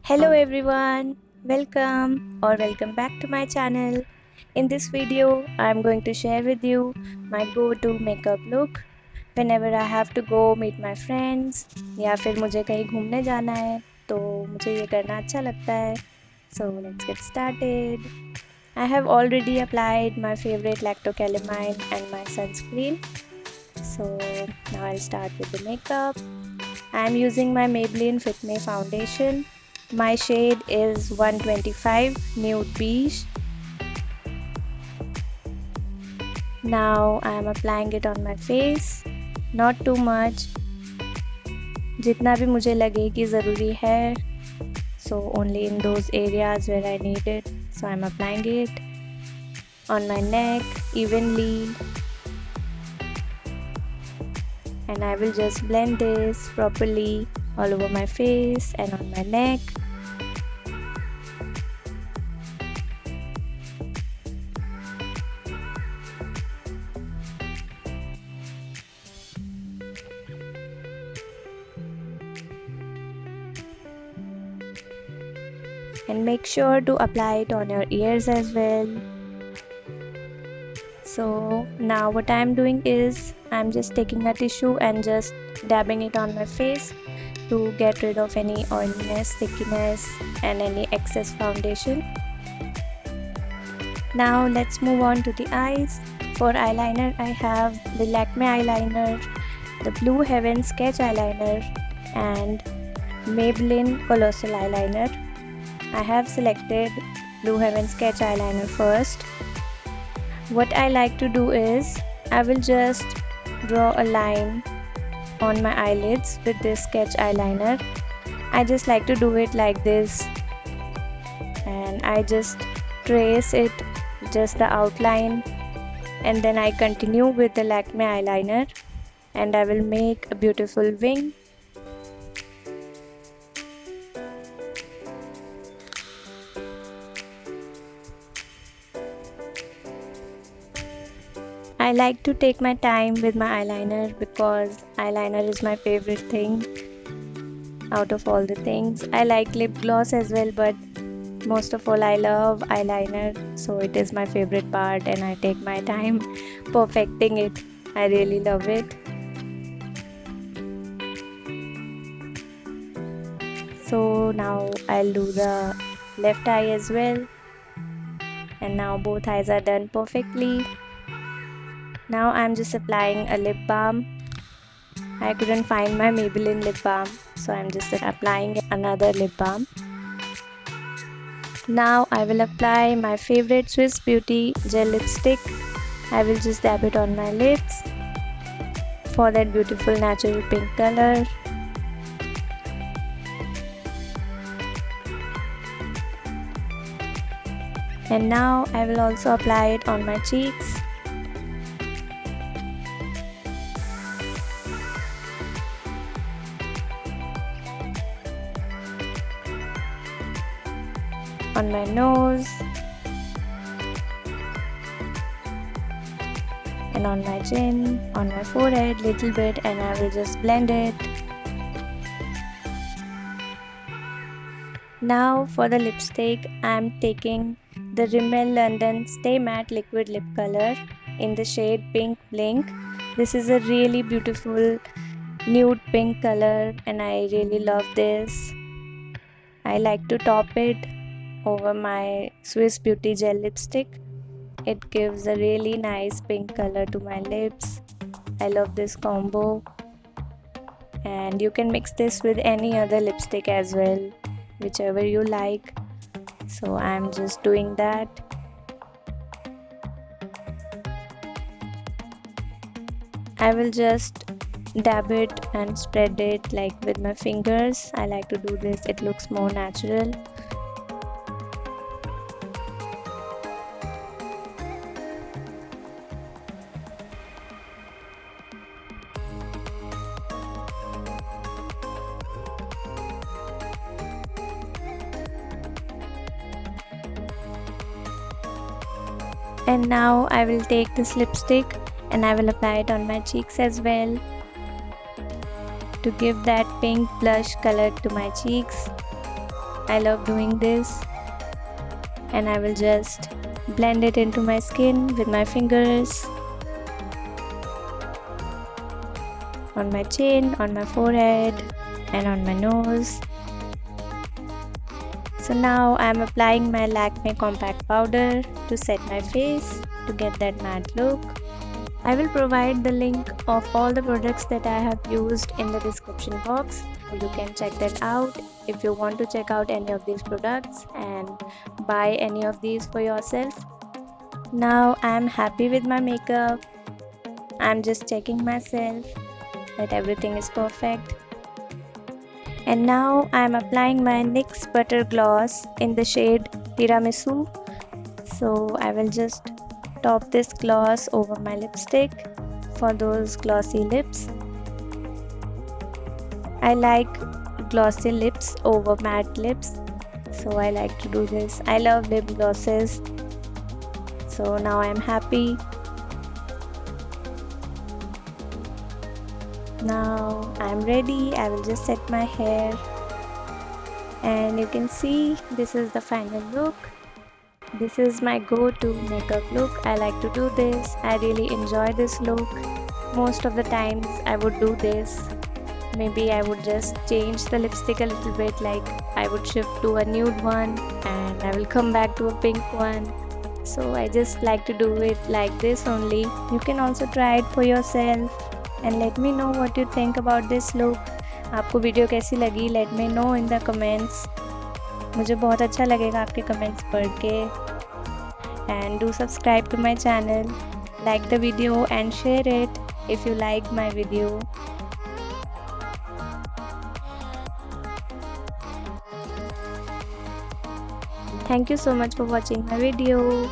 Hello everyone, welcome back to my channel. In this video, I am going to share with you my go-to makeup look whenever I have to go meet my friends या फिर मुझे कहीं घूमने जाना है तो मुझे ये करना अच्छा लगता है. So let's get started. I have already applied my favorite lactocalamine and my sunscreen. So now I'll start with the makeup. I am using my Maybelline Fit Me foundation. My shade is 125 Nude Beige. Now I am applying it on my face. Not too much. जितना भी मुझे लगे कि ज़रूरी है. So only in those areas where I need it. So I am applying it on my neck evenly. And I will just blend this properly all over my face and on my neck. And make sure to apply it on your ears as well. So now what I am doing is I am just taking a tissue and just dabbing it on my face to get rid of any oiliness, stickiness and any excess foundation. Now let's move on to the eyes. For eyeliner I have the Lakme eyeliner, the Blue Heaven sketch eyeliner and Maybelline Colossal eyeliner. I have selected Blue Heaven sketch eyeliner first. What I like to do is I will just draw a line on my eyelids with this sketch eyeliner. I just like to do it like this and I just trace it, just the outline, and then I continue with the Lakme eyeliner and I will make a beautiful wing. I like to take my time with my eyeliner because eyeliner is my favorite thing out of all the things. I like lip gloss as well, but most of all I love eyeliner, so it is my favorite part and I take my time perfecting it. I really love it. So now I'll do the left eye as well, and now both eyes are done perfectly. Now I'm just applying a lip balm. I couldn't find my Maybelline lip balm, so I'm just applying another lip balm. Now I will apply my favorite Swiss Beauty gel lipstick. I will just dab it on my lips for that beautiful natural pink color. And now I will also apply it on my cheeks. On my nose and on my chin, on my forehead little bit, and I will just blend it. Now for the lipstick, I am taking the Rimmel London Stay Matte Liquid Lip Color in the shade Pink Blink. This is a really beautiful nude pink color and I really love this. I like to top it over my Swiss Beauty gel lipstick. It gives a really nice pink color to my lips. I love this combo, and you can mix this with any other lipstick as well, whichever you like. So I'm just doing that. I will just dab it and spread it like with my fingers. I like to do this, it looks more natural. And now I will take this lipstick and I will apply it on my cheeks as well to give that pink blush color to my cheeks. I love doing this, and I will just blend it into my skin with my fingers, on my chin, on my forehead, and on my nose. So now I am applying my Lakme compact powder to set my face to get that matte look. I will provide the link of all the products that I have used in the description box. You can check that out if you want to check out any of these products and buy any of these for yourself. Now I am happy with my makeup. I am just checking myself that everything is perfect. And now I am applying my NYX Butter Gloss in the shade Tiramisu. So I will just top this gloss over my lipstick for those glossy lips. I like glossy lips over matte lips, so I like to do this. I love lip glosses. So now I am happy. Now I am ready. I will just set my hair, and you can see this is the final look. This is my go-to makeup look. I like to do this. I really enjoy this look. Most of the times I would do this. Maybe I would just change the lipstick a little bit, like I would shift to a nude one and I will come back to a pink one. So I just like to do it like this only. You can also try it for yourself and let me know what you think about this look. आपको video कैसी लगी? Let me know in the comments. मुझे बहुत अच्छा लगेगा आपके comments पढ़ के. And do subscribe to my channel, like the video and share it if you liked my video. Thank you so much for watching my video.